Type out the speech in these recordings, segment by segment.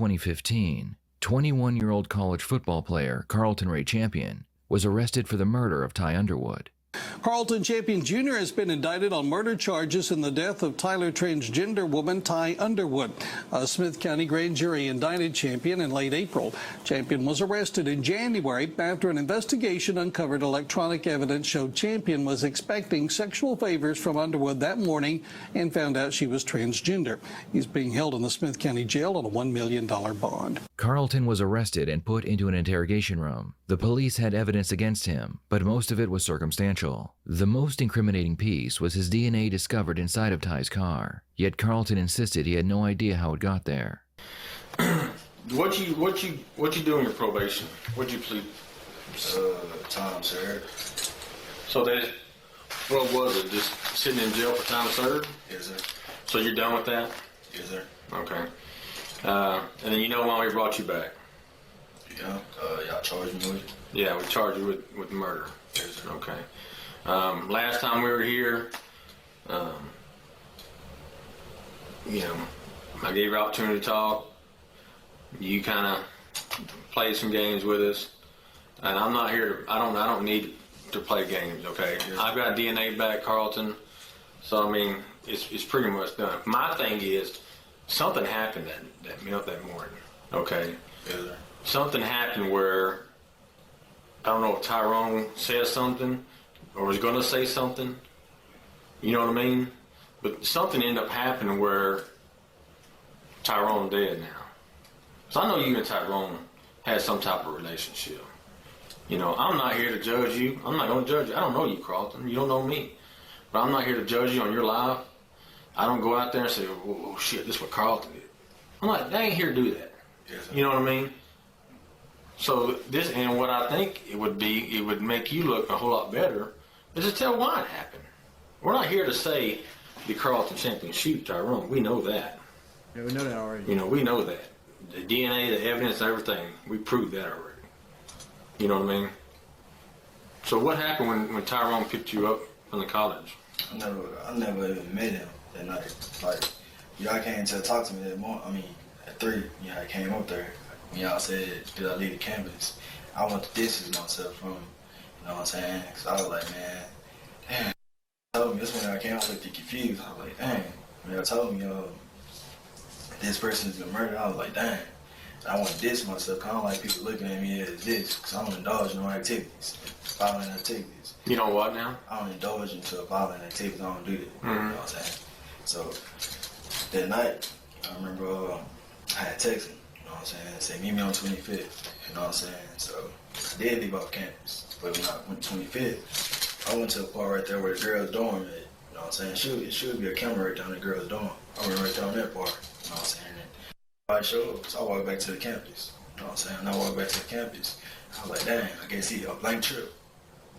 2015, 21-year-old college football player Carlton Ray Champion was arrested for the murder of Ty Underwood. Carlton Champion Jr. has been indicted on murder charges in the death of Tyler transgender woman Ty Underwood. A Smith County grand jury indicted Champion in late April. Champion was arrested in January after an investigation uncovered electronic evidence showed Champion was expecting sexual favors from Underwood that morning and found out she was transgender. He's being held in the Smith County jail on a $1 million bond. Carlton was arrested and put into an interrogation room. The police had evidence against him, but most of it was circumstantial. The most incriminating piece was his DNA discovered inside of Ty's car. Yet Carlton insisted he had no idea how it got there. What you do in your probation? What'd you plead? Time served. So that, what was it? Just sitting in jail for time served? Yes, sir. So you're done with that? Yes, sir. Okay. And then you know why we brought you back? Yeah. Y'all charged me with it? Yeah, we charged you with murder. Yes, sir. Okay. Last time we were here, you know, I gave you an opportunity to talk. You kind of played some games with us, and I'm not here. I don't need to play games. Okay. Yes. I've got DNA back, Carlton. So I mean, it's pretty much done. My thing is, something happened that morning. Okay. Yes, sir. Something happened where I don't know if Tyrone said something or was going to say something. You know what I mean? But something ended up happening where Tyrone dead now. So I know you and Tyrone had some type of relationship. You know, I'm not here to judge you. I'm not going to judge you. I don't know you, Carlton. You don't know me. But I'm not here to judge you on your life. I don't go out there and say, oh shit, this is what Carlton did. I'm like, they ain't here to do that. Yes, sir. You know what I mean? So this, and what I think it would make you look a whole lot better, is to tell why it happened. We're not here to say the Carlton Champion shoot Tyrone. We know that. Yeah, we know that already. You know, we know that. The DNA, the evidence, everything, we proved that already. You know what I mean? So what happened when Tyrone picked you up from the college? I never even met him that night. Like, y'all came to talk to me that morning. I mean, at 3, I came up there. Y'all said, did I leave the campus? I want to distance myself from him. You know what I'm saying? Because I was like, man, damn. Told me this when I came, I was like confused. I was like, dang. When y'all told me, this person's been murdered, I was like, dang. I want to distance myself. I don't like people looking at me as this, because I don't indulge in no activities, violent activities. You know what now? I don't indulge into violent activities. I don't do that. You know what I'm saying? So that night, I remember I had texted him. You know what I'm saying? Say, meet me on 25th. You know what I'm saying? So I did leave off campus. But when I went to 25th, I went to a part right there where the girls' dorm at. You know what I'm saying? It should be a camera right down the girls' dorm. I went right down that part. You know what I'm saying? And I showed up, so I walked back to the campus. You know what I'm saying? When I walked back to the campus, I was like, dang, I guess he a blank trip.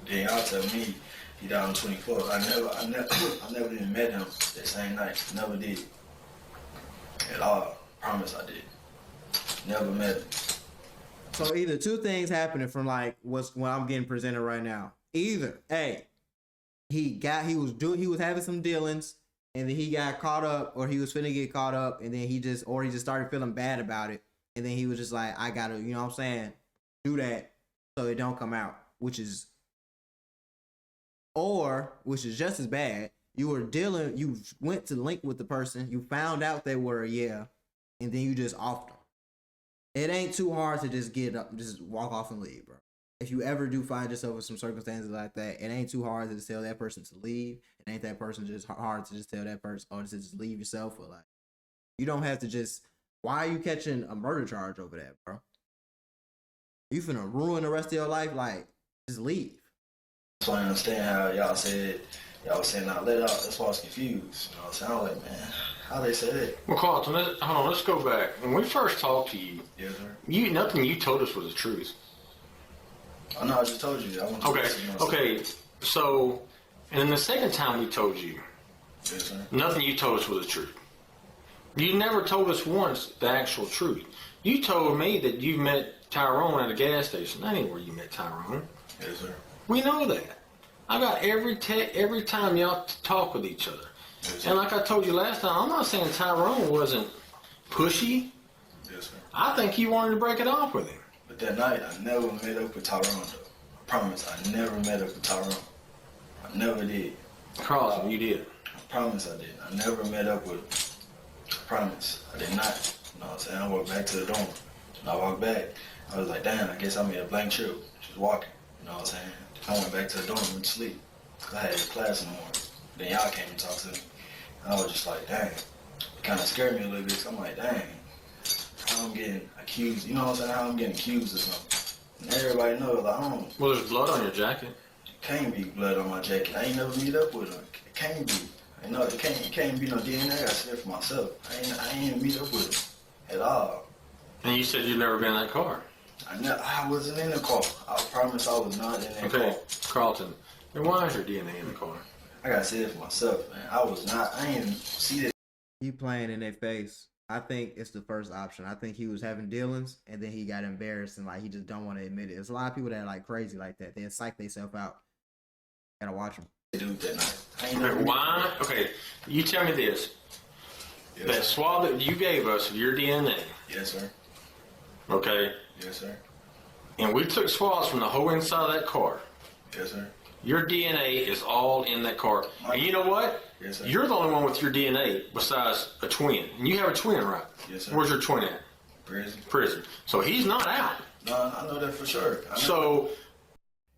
Then y'all tell me he died on 24th. I never even met him that same night. Never did. At all. Promise I did. Never met him. So either two things happening from like what I'm getting presented right now. Either A, he was having some dealings and then he got caught up, or he was finna get caught up, and then he just started feeling bad about it, and then he was just like, I gotta, you know what I'm saying, do that so it don't come out, which is just as bad. You went to link with the person, you found out they were and then you just offed them. It ain't too hard to just get up, just walk off and leave, bro. If you ever do find yourself in some circumstances like that, it ain't too hard to just tell that person to leave. It ain't that person just hard to just tell that person, or to just leave yourself, or like, you don't have to just, why are you catching a murder charge over that, bro? You finna ruin the rest of your life, like, just leave. So I understand how y'all was saying not let out. That's why I was confused. You know what I'm saying? I was like, man, how they say that? Well, Carlton, hold on, let's go back. When we first talked to you, Yes, sir. Nothing you told us was the truth. I know, I just told you. Okay. So, and then the second time we told you, yes, sir. Nothing you told us was the truth. You never told us once the actual truth. You told me that you met Tyrone at a gas station. That ain't where you met Tyrone. Yes, sir. We know that. I got every time y'all talk with each other. Yes, sir. And like I told you last time, I'm not saying Tyrone wasn't pushy. Yes, Yes, sir. I think you wanted to break it off with him. But that night, I never met up with Tyrone, though. I promise, I never met up with Tyrone. I never did. Carlton, you did. I promise I did. I never met up with him. I promise. I did not. You know what I'm saying? I walked back to the dorm. And I walked back. I was like, damn, I guess I made a blank trip. Just walking. You know what I'm saying? I went back to the dorm and went to sleep. Because I had class in the morning. Then y'all came and talked to me. And I was just like, dang. It kind of scared me a little bit. So I'm like, dang. How I'm getting accused. You know what I'm saying? How I'm getting accused or something. And everybody knows, like, I don't. Well, there's blood on your jacket. Can't be blood on my jacket. I ain't never meet up with him. It can't be. You know, it can't be no DNA. I gotta say it for myself. I ain't even meet up with him at all. And you said you'd never been in that car. I wasn't in the car. I promise I was not in that Okay, car. Carlton, then why is your DNA in the car? I gotta say it for myself, man. I was not. I didn't see that. He playing in their face. I think it's the first option. I think he was having dealings and then he got embarrassed and like he just don't want to admit it. There's a lot of people that are like crazy like that. They psych themselves out. Gotta watch them. Dude, that night. I ain't Okay, never why? Okay, you tell me this. Yes, That sir. swab that you gave us of your DNA, Yes, sir. okay, Yes, sir. and we took swabs from the whole inside of that car. Yes, sir. Your DNA is all in that car. And you know what? Yes, sir. You're the only one with your DNA besides a twin. And you have a twin, right? Yes, sir. Where's your twin at? Prison. Prison. So he's not out. No, I know that for sure. I know. So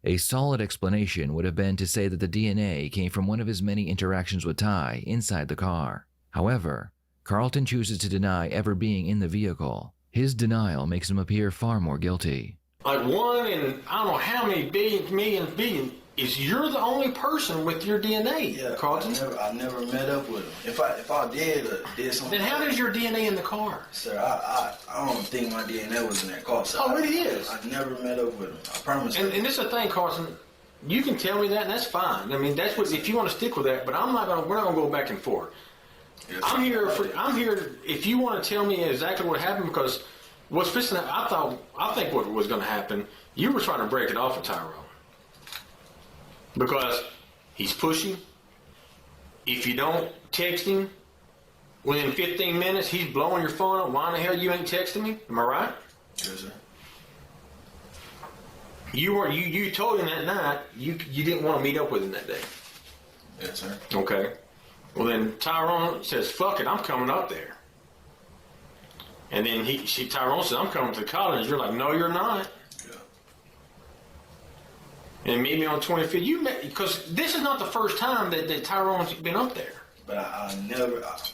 A solid explanation would have been to say that the DNA came from one of his many interactions with Ty inside the car. However, Carlton chooses to deny ever being in the vehicle. His denial makes him appear far more guilty. like one in I don't know how many billion is you're the only person with your DNA, Yeah, Carlton. I never met up with him. If I did something. Then how does your DNA in the car? Sir, I don't think my DNA was in that car, sir. Oh, it is. I never met up with him. I promise. And this is the thing, Carson. You can tell me that, and that's fine. I mean, that's what if you want to stick with that. But I'm not gonna. We're not gonna go back and forth. Yes, I'm sir. here. I'm here. If you want to tell me exactly what happened, because what's fixing to I think what was going to happen. You were trying to break it off with Tyrone because he's pushy. If you don't text him within 15 minutes, he's blowing your phone up. Why in the hell you ain't texting me? Am I right? Yes, sir. You told him that night you didn't want to meet up with him that day. Yes, sir. Okay. Well, then Tyrone says, "Fuck it, I'm coming up there." And then Tyrone says, "I'm coming to the college." You're like, "No, you're not." Yeah. And meet me on 25th. You met because this is not the first time that Tyrone's been up there. But I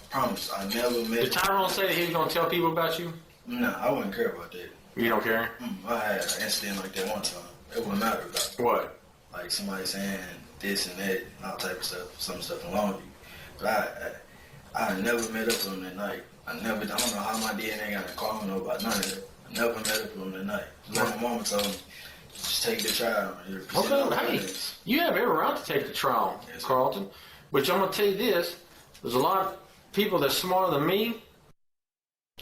promise, I never met. Did Tyrone say that he was going to tell people about you? No, I wouldn't care about that. You don't care? I had an incident like that one time. It wouldn't matter about it. What? Like somebody saying this and that, and all type of stuff, some stuff along with you. But I never met up with him that night. I don't know how my DNA got in the car. I don't know about none of that. I never met up with him that night. My mama told me, just take the trial. Okay, hey, you have every right to take the trial, Yes, sir. Carlton. But I'm going to tell you this. There's a lot of people that's smarter than me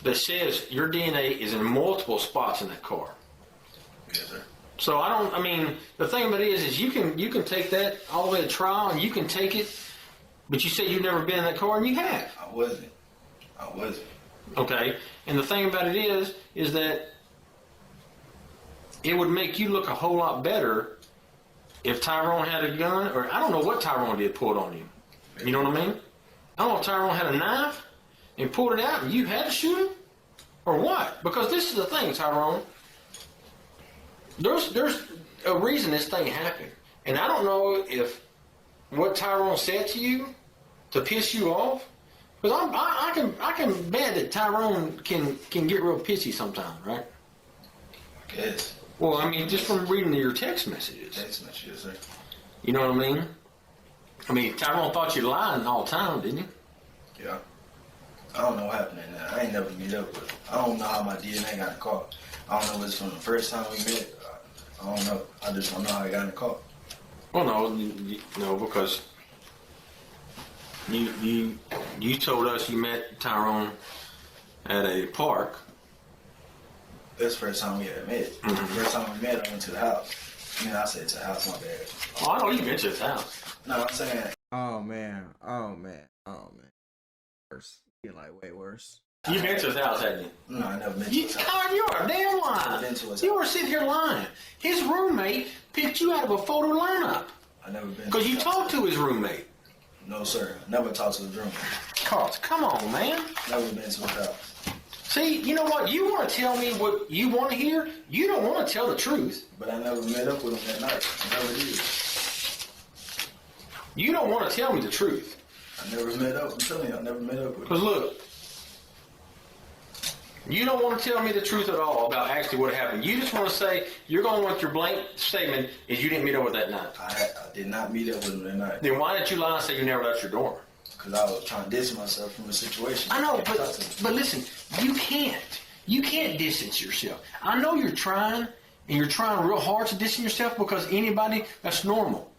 that says your DNA is in multiple spots in that car. Yes, sir. So the thing about it is you can take that all the way to trial and you can take it, but you say you've never been in that car and you have. I wasn't. Okay? And the thing about it is that it would make you look a whole lot better if Tyrone had a gun, or I don't know what Tyrone did pulled on you. You know what I mean? I don't know if Tyrone had a knife and pulled it out and you had to shoot him, or what? Because this is the thing, Tyrone. There's a reason this thing happened, and I don't know if what Tyrone said to you to piss you off. Because I can bet that Tyrone can get real pissy sometimes, right? I guess. Well, I mean, just from reading your text messages. Text message, yes, sir. You know what I mean? I mean, Tyrone thought you lying all the time, didn't he? Yeah. I don't know what happened in that. I ain't never meet up with him. I don't know how my DNA got in the car. I don't know if it's from the first time we met. I don't know. I just don't know how I got in the car. Well, no, because you told us you met Tyrone at a park. That's the first time we had met. The first time we met, I went to the house. I said to the house, my bad. Oh, I know you've been to his house. No, I'm saying, Oh man. Worse. Getting like way worse. You've been to his house, haven't you? No, I never been to his house. Oh, you are a damn I've been lying. to his You house. were sitting here lying. His roommate picked you out of a photo lineup I never been. because to you his house. talked to his roommate. No, sir. I never talked to the drummer. Carlton, come on, man. Never been to his house. See, you know what? You want to tell me what you want to hear. You don't want to tell the truth. But I never met up with him that night. I never did. You don't want to tell me the truth. I never met up. I'm telling you, I never met up with him. Because look, you don't want to tell me the truth at all about actually what happened. You just want to say, you're going with your blank statement is you didn't meet up with that night. I did not meet up with him that night. Then why didn't you lie and say you never left your dorm? Because I was trying to distance myself from the situation. I know, Can't talk to him. but listen, you can't. You can't distance yourself. I know you're trying, and you're trying real hard to distance yourself because anybody, that's normal.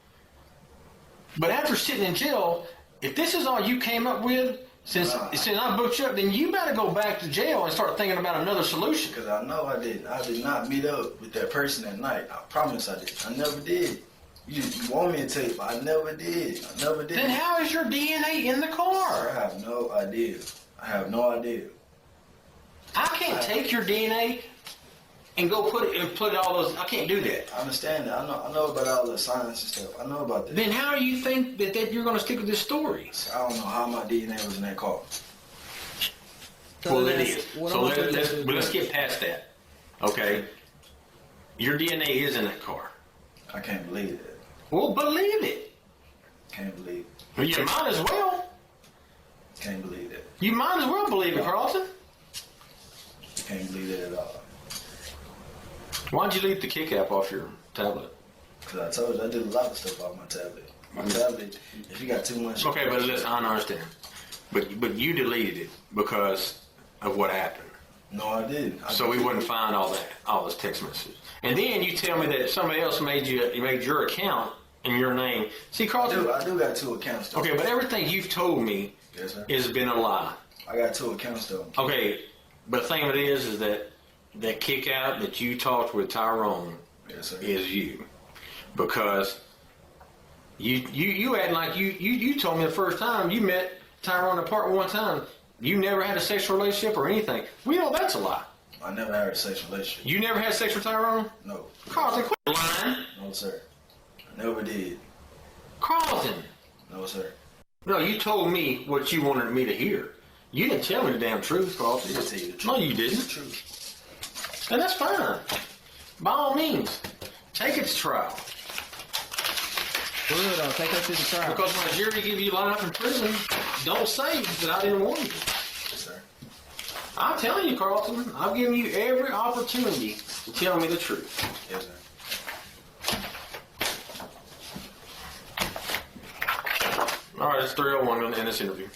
But after sitting in jail, if this is all you came up with, since I booked you up, then you better go back to jail and start thinking about another solution. Because I know I didn't. I did not meet up with that person that night. I promise I did. I never did. You want me to tell you, but I never did. I never did. Then how is your DNA in the I car? have no idea. I have no idea. I can't take your DNA and go put it all those. I can't do that. I understand that. I know about all the science and stuff. I know about that. Then how do you think that you're going to stick with this story? I don't know how my DNA was in that car. Well, it is. What So I'm gonna let's do- but let's get past that. Okay, your DNA is in that car. I can't believe that. Well, believe it. Can't believe. Well, you might as well. Can't believe that. You might as well believe it, Carlton. Can't believe that at all. Why'd you leave the Kick app off your tablet? Because I told you I did a lot of stuff off my tablet. My tablet, if you got too much. Okay, but listen, I understand. But you deleted it because of what happened. No, I didn't. So we wouldn't find all those text messages. And then you tell me that somebody else made your account in your name. See, Carlton. I do got 2 accounts though. Okay, but everything you've told me Yes, sir. has been a lie. I got 2 accounts though. Okay, but the thing of it is that kick out that you talked with Tyrone Yes, sir. is you, because you act like you told me the first time you met Tyrone apart one time. You never had a sexual relationship or anything. We know that's a lie. I never had a sexual relationship. You never had sex with Tyrone? No. Carlton, quit lying. No, sir. I never did. Carlton. No, sir. No, you told me what you wanted me to hear. You didn't tell me the damn truth, Carlton. I did tell you the truth. No, you The didn't. truth. And that's fine. By all means, take it to trial. For real though, take that shit to trial. Because when a jury give you life in prison, don't say that I didn't warn you. Yes, sir. I'm telling you, Carlton, I've given you every opportunity to tell me the truth. Yes, sir. All right, it's 3:01 in this interview.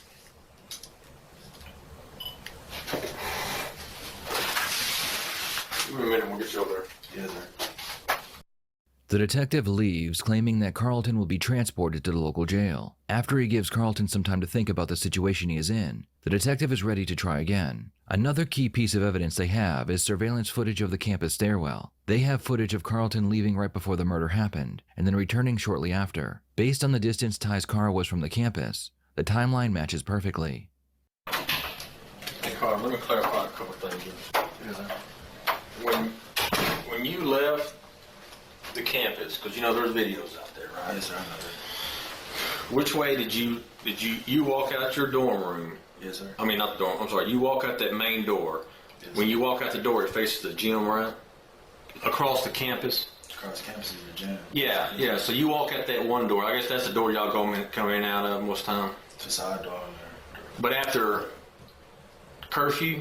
Give me a minute, we'll get you over there. Yes, sir. The detective leaves, claiming that Carlton will be transported to the local jail. After he gives Carlton some time to think about the situation he is in, the detective is ready to try again. Another key piece of evidence they have is surveillance footage of the campus stairwell. They have footage of Carlton leaving right before the murder happened, and then returning shortly after. Based on the distance Ty's car was from the campus, the timeline matches perfectly. Hey, Carl, let me clarify a couple things here. Yes, sir. When you left the campus, because you know there's videos out there, right? Yes, sir. I know that. Which way did you walk out your dorm room? Yes, sir. I mean, not the dorm. I'm sorry. You walk out that main door. Yes. When you walk out the door, it faces the gym, right? Across the campus. Across campus is the gym. Yeah. So you walk out that one door. I guess that's the door y'all come in and out of most time. It's a side door in there. But after curfew,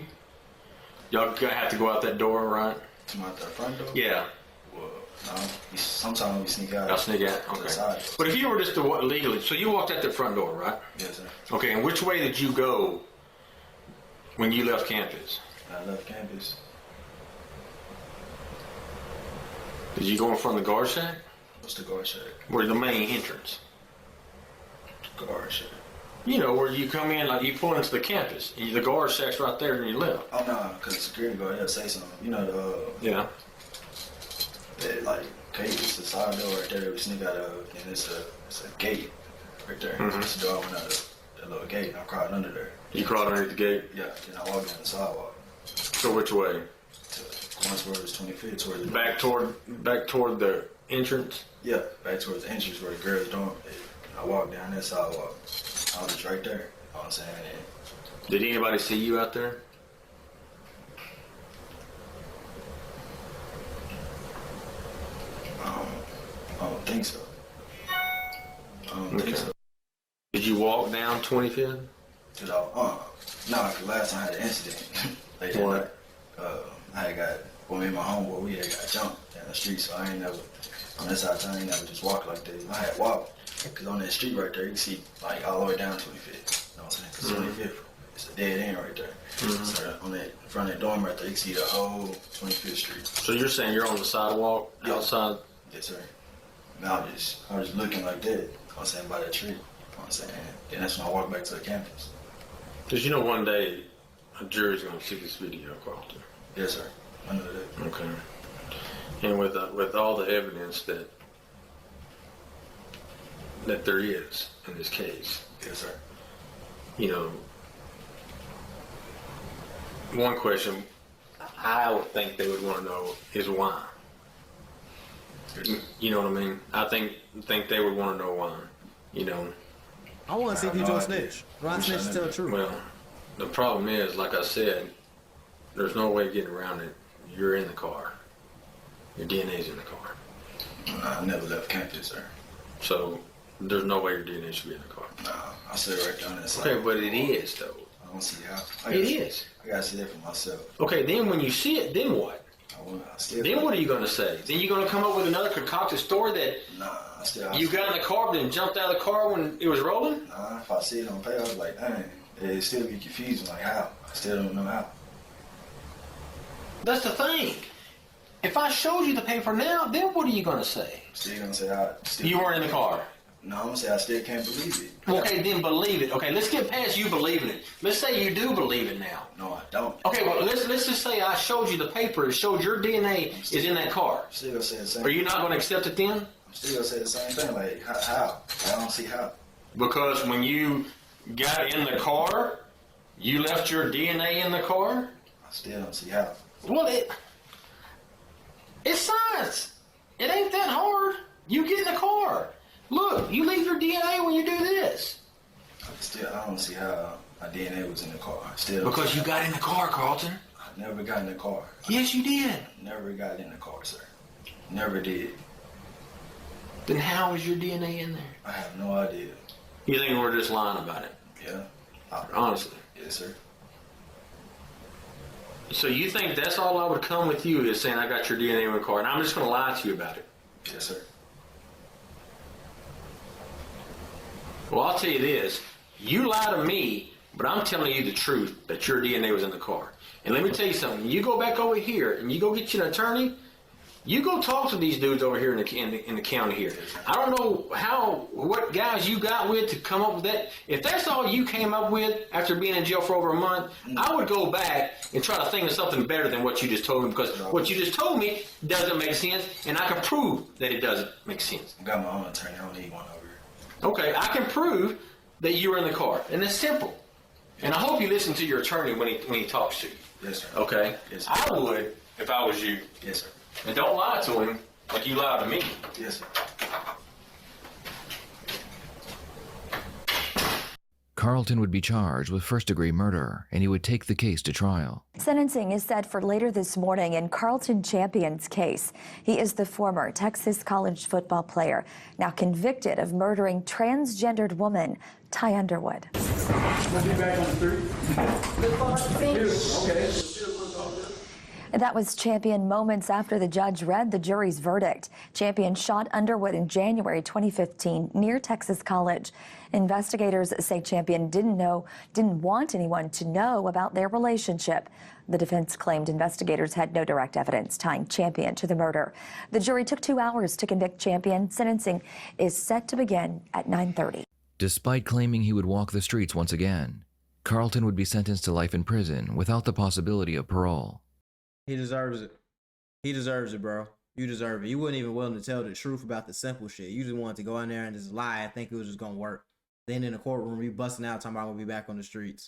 y'all have to go out that door, right? To my the front door? Yeah. Well, no. Sometimes we sneak out. Y'all sneak out. To the Okay. side. But if you were just to legally, so you walked out the front door, right? Yes, sir. Okay. And which way did you go when you left campus? I left campus. Did you go in front of the guard shack? What's the guard shack? Where the main entrance? Guard shack. You know, where you come in, like you pull into the campus. And the guard shack's right there and you left. Oh, no, because the security guard, he'll say something. You know, Yeah. like, okay, it's the side door right there that we sneak out of, and it's a gate right there. Mhm. It's the door I went out of. that little gate, and I crawled under there. You crawled underneath the gate? Yeah, then I walked down the sidewalk. So which way? Going towards 25th, towards the Back toward the entrance? Yeah, back towards the entrance where the girls' dorm is. I walked down that sidewalk. I was just right there. You know what I'm saying? And Did anybody see you out there? I don't think so. I don't think so. Did you walk down 25th? Did I? No, because last time I had an incident. Like that What? night, I had got, well, me and my homeboy, we had got jumped down the street, so I ain't never, on this side of town, I ain't never just walk like that. I had walked, because on that street right there, you can see, like, all the way down 25th. You know what I'm saying? Because 25th, it's a dead end right there. So on that, in front of that dorm right there, you can see the whole 25th Street. So you're saying you're on the sidewalk outside? Yes, sir. And I was just looking like that, you know what I'm saying, by that tree. You know what I'm saying? Then that's when I walked back to the campus. Because you know one day a jury's going to see this video, Carlton. Yes, sir. I know that. Okay. And with all the evidence that there is in this case, Yes, sir. you know, one question I would think they would want to know is why. You know what I mean? I think they would want to know why. You know. I want to see if you no don't idea. snitch. Ron snitch to tell the truth. Well, the problem is, like I said, there's no way of getting around it. You're in the car. Your DNA's in the car. I never left campus, sir. So there's no way your DNA should be in the car. Nah, I sit right down that side. Okay, but it is though. I don't see how. It is. I gotta see that for myself. Okay, then when you see it, then what? I still. Then what are you going to say? Then you're going to come up with another concocted story that Nah, I still. you got in the car, but then jumped out of the car when it was rolling? Nah, if I see it on paper, I was like, dang. It still get confusing. Like how? I still don't know how. That's the thing. If I showed you the paper now, then what are you going to say? Still gonna say I. Still, You weren't in the car. No, I'm gonna say I still can't believe it. Okay, then believe it. Okay, let's get past you believing it. Let's say you do believe it now. No, I don't. Okay, well, let's just say I showed you the paper. It showed your DNA is in that car. I'm still gonna say the same. Are you not going to accept it then? I'm still gonna say the same thing. Like how? I don't see how. Because when you got in the car, you left your DNA in the car? I still don't see how. Well, it's science. It ain't that hard. You get in the car. Look, you leave your DNA when you do this. I don't see how my DNA was in the car. Still. Because you got in the car, Carlton. I never got in the car. Yes, you did. Never got in the car, sir. Never did. Then how is your DNA in there? I have no idea. You think we're just lying about it? Yeah. Honestly. Yes, sir. So you think that's all I would come with you is saying I got your DNA in the car, and I'm just going to lie to you about it? Yes, sir. Well, I'll tell you this. You lie to me, but I'm telling you the truth that your DNA was in the car. And let me tell you something. You go back over here and you go get you an attorney, you go talk to these dudes over here in the county here. I don't know what guys you got with to come up with that. If that's all you came up with after being in jail for over a month, I would go back and try to think of something better than what you just told me, because what you just told me doesn't make sense, and I can prove that it doesn't make sense. I got my own attorney. I don't need one over here. Okay, I can prove that you were in the car, and it's simple. And I hope you listen to your attorney when he talks to you. Yes, sir. Okay? Yes, sir. I would if I was you. Yes, sir. And don't lie to him like you lied to me. Yes, sir. Carlton would be charged with first-degree murder, and he would take the case to trial. Sentencing is set for later this morning in Carlton Champion's case. He is the former Texas college football player, now convicted of murdering transgendered woman Ty Underwood. That was Champion moments after the judge read the jury's verdict. Champion shot Underwood in January 2015 near Texas College. Investigators say Champion didn't want anyone to know about their relationship. The defense claimed investigators had no direct evidence tying Champion to the murder. The jury took 2 hours to convict Champion. Sentencing is set to begin at 9:30. Despite claiming he would walk the streets once again, Carlton would be sentenced to life in prison without the possibility of parole. He deserves it. He deserves it, bro. You deserve it. You weren't even willing to tell the truth about the simple shit. You just wanted to go in there and just lie and think it was just gonna work. Then in the courtroom, you busting out talking about I'm gonna be back on the streets.